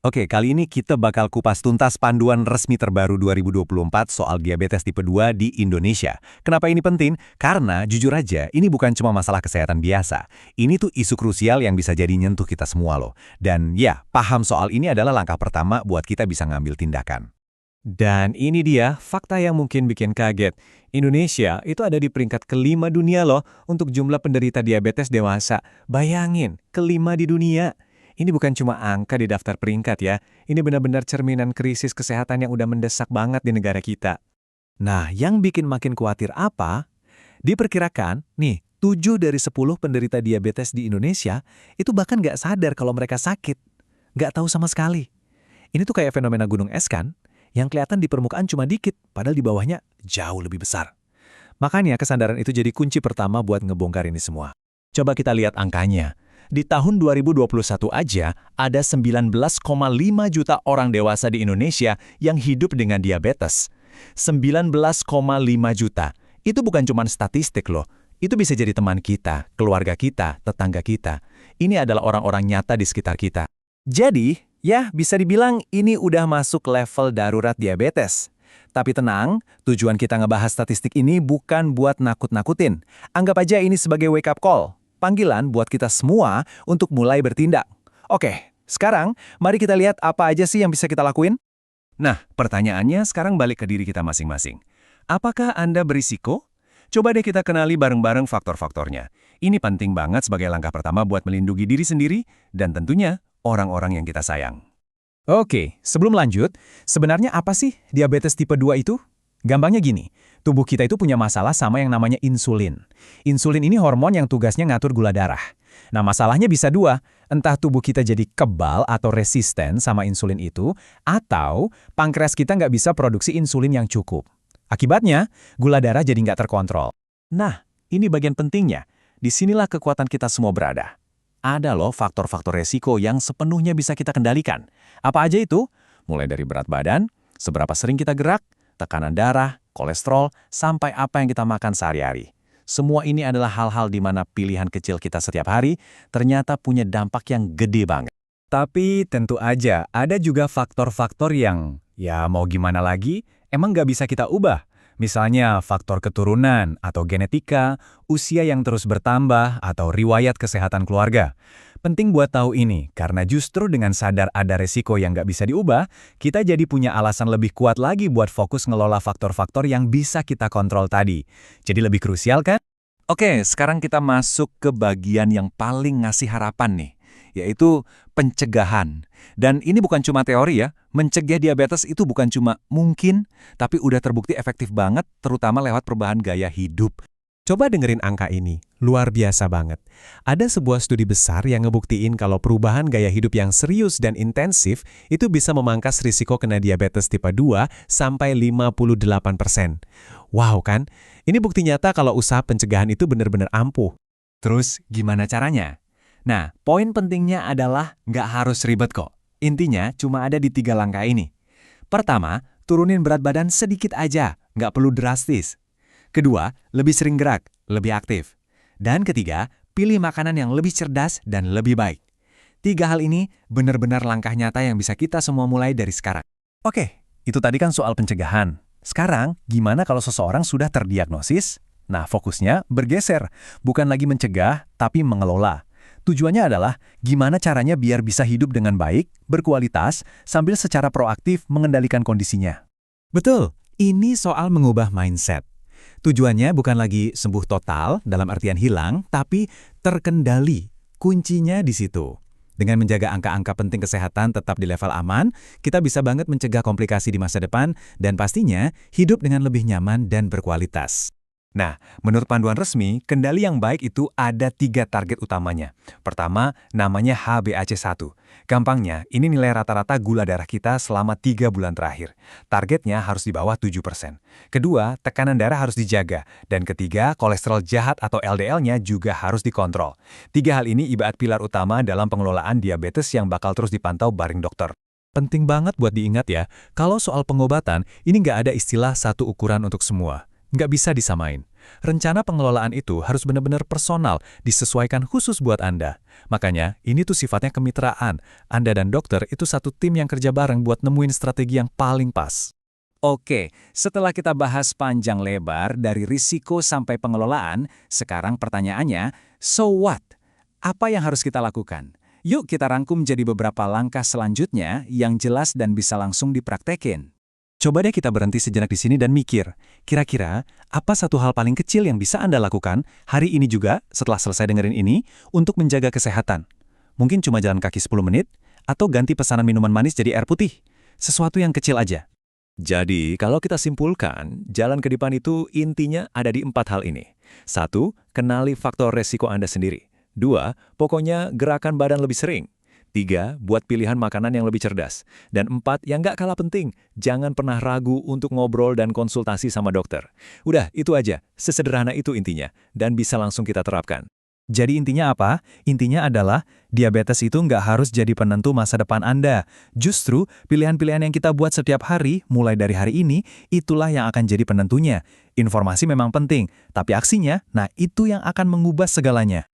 Oke, kali ini kita bakal kupas tuntas panduan resmi terbaru 2024 soal diabetes tipe 2 di Indonesia. Kenapa ini penting? Karena jujur aja, ini bukan cuma masalah kesehatan biasa. Ini tuh isu krusial yang bisa jadi nyentuh kita semua loh. Dan ya, paham soal ini adalah langkah pertama buat kita bisa ngambil tindakan. Dan ini dia fakta yang mungkin bikin kaget. Indonesia itu ada di peringkat kelima dunia loh untuk jumlah penderita diabetes dewasa. Bayangin, kelima di dunia. Ini bukan cuma angka di daftar peringkat ya. Ini benar-benar cerminan krisis kesehatan yang udah mendesak banget di negara kita. Nah, yang bikin makin khawatir apa? Diperkirakan, nih, 7 dari 10 penderita diabetes di Indonesia itu bahkan nggak sadar kalau mereka sakit. Nggak tahu sama sekali. Ini tuh kayak fenomena gunung es kan? Yang kelihatan di permukaan cuma dikit, padahal di bawahnya jauh lebih besar. Makanya kesadaran itu jadi kunci pertama buat ngebongkar ini semua. Coba kita lihat angkanya. Di tahun 2021 aja, ada 19,5 juta orang dewasa di Indonesia yang hidup dengan diabetes. 19,5 juta. Itu bukan cuma statistik loh. Itu bisa jadi teman kita, keluarga kita, tetangga kita. Ini adalah orang-orang nyata di sekitar kita. Jadi, ya bisa dibilang ini udah masuk level darurat diabetes. Tapi tenang, tujuan kita ngebahas statistik ini bukan buat nakut-nakutin. Anggap aja ini sebagai wake up call. Panggilan buat kita semua untuk mulai bertindak. Oke, sekarang mari kita lihat apa aja sih yang bisa kita lakuin. Nah, pertanyaannya sekarang balik ke diri kita masing-masing. Apakah Anda berisiko? Coba deh kita kenali bareng-bareng faktor-faktornya. Ini penting banget sebagai langkah pertama buat melindungi diri sendiri dan tentunya orang-orang yang kita sayang. Oke, sebelum lanjut, sebenarnya apa sih diabetes tipe 2 itu? Gampangnya gini, tubuh kita itu punya masalah sama yang namanya insulin. Insulin ini hormon yang tugasnya ngatur gula darah. Nah, masalahnya bisa dua, entah tubuh kita jadi kebal atau resisten sama insulin itu, atau pankreas kita nggak bisa produksi insulin yang cukup. Akibatnya, gula darah jadi nggak terkontrol. Nah, ini bagian pentingnya. Disinilah kekuatan kita semua berada. Ada loh faktor-faktor resiko yang sepenuhnya bisa kita kendalikan. Apa aja itu? Mulai dari berat badan, seberapa sering kita gerak, tekanan darah, kolesterol, sampai apa yang kita makan sehari-hari. Semua ini adalah hal-hal di mana pilihan kecil kita setiap hari ternyata punya dampak yang gede banget. Tapi tentu aja ada juga faktor-faktor yang, ya mau gimana lagi, emang nggak bisa kita ubah. Misalnya faktor keturunan atau genetika, usia yang terus bertambah, atau riwayat kesehatan keluarga. Penting buat tahu ini, karena justru dengan sadar ada resiko yang nggak bisa diubah, kita jadi punya alasan lebih kuat lagi buat fokus ngelola faktor-faktor yang bisa kita kontrol tadi. Jadi lebih krusial kan? Oke, sekarang kita masuk ke bagian yang paling ngasih harapan nih, yaitu pencegahan. Dan ini bukan cuma teori ya, mencegah diabetes itu bukan cuma mungkin, tapi udah terbukti efektif banget, terutama lewat perubahan gaya hidup. Coba dengerin angka ini, luar biasa banget. Ada sebuah studi besar yang ngebuktiin kalau perubahan gaya hidup yang serius dan intensif itu bisa memangkas risiko kena diabetes tipe 2 sampai 58%. Wow kan? Ini bukti nyata kalau usaha pencegahan itu benar-benar ampuh. Terus gimana caranya? Nah, poin pentingnya adalah nggak harus ribet kok. Intinya cuma ada di 3 langkah ini. Pertama, turunin berat badan sedikit aja, nggak perlu drastis. Kedua, lebih sering gerak, lebih aktif. Dan ketiga, pilih makanan yang lebih cerdas dan lebih baik. 3 hal ini benar-benar langkah nyata yang bisa kita semua mulai dari sekarang. Oke, itu tadi kan soal pencegahan. Sekarang, gimana kalau seseorang sudah terdiagnosis? Nah, fokusnya bergeser. Bukan lagi mencegah, tapi mengelola. Tujuannya adalah gimana caranya biar bisa hidup dengan baik, berkualitas, sambil secara proaktif mengendalikan kondisinya. Betul, ini soal mengubah mindset. Tujuannya bukan lagi sembuh total dalam artian hilang, tapi terkendali. Kuncinya di situ. Dengan menjaga angka-angka penting kesehatan tetap di level aman, kita bisa banget mencegah komplikasi di masa depan dan pastinya hidup dengan lebih nyaman dan berkualitas. Nah, menurut panduan resmi, kendali yang baik itu ada 3 target utamanya. Pertama, namanya HbA1c. Gampangnya, ini nilai rata-rata gula darah kita selama 3 bulan terakhir. Targetnya harus di bawah 7%. Kedua, tekanan darah harus dijaga. Dan ketiga, kolesterol jahat atau LDL-nya juga harus dikontrol. 3 hal ini ibarat pilar utama dalam pengelolaan diabetes yang bakal terus dipantau bareng dokter. Penting banget buat diingat ya, kalau soal pengobatan, ini nggak ada istilah satu ukuran untuk semua. Nggak bisa disamain. Rencana pengelolaan itu harus benar-benar personal, disesuaikan khusus buat Anda. Makanya, ini tuh sifatnya kemitraan. Anda dan dokter itu satu tim yang kerja bareng buat nemuin strategi yang paling pas. Oke, setelah kita bahas panjang lebar dari risiko sampai pengelolaan, sekarang pertanyaannya, so what? Apa yang harus kita lakukan? Yuk kita rangkum jadi beberapa langkah selanjutnya yang jelas dan bisa langsung dipraktekin. Coba deh kita berhenti sejenak di sini dan mikir, kira-kira apa satu hal paling kecil yang bisa Anda lakukan hari ini juga setelah selesai dengerin ini untuk menjaga kesehatan? Mungkin cuma jalan kaki 10 menit, atau ganti pesanan minuman manis jadi air putih. Sesuatu yang kecil aja. Jadi, kalau kita simpulkan, jalan ke depan itu intinya ada di 4 hal ini. 1. Kenali faktor resiko Anda sendiri. 2. Pokoknya gerakan badan lebih sering. 3. Buat pilihan makanan yang lebih cerdas. Dan 4. Yang nggak kalah penting, jangan pernah ragu untuk ngobrol dan konsultasi sama dokter. Udah, itu aja. Sesederhana itu intinya. Dan bisa langsung kita terapkan. Jadi intinya apa? Intinya adalah, diabetes itu nggak harus jadi penentu masa depan Anda. Justru, pilihan-pilihan yang kita buat setiap hari, mulai dari hari ini, itulah yang akan jadi penentunya. Informasi memang penting, tapi aksinya, nah itu yang akan mengubah segalanya.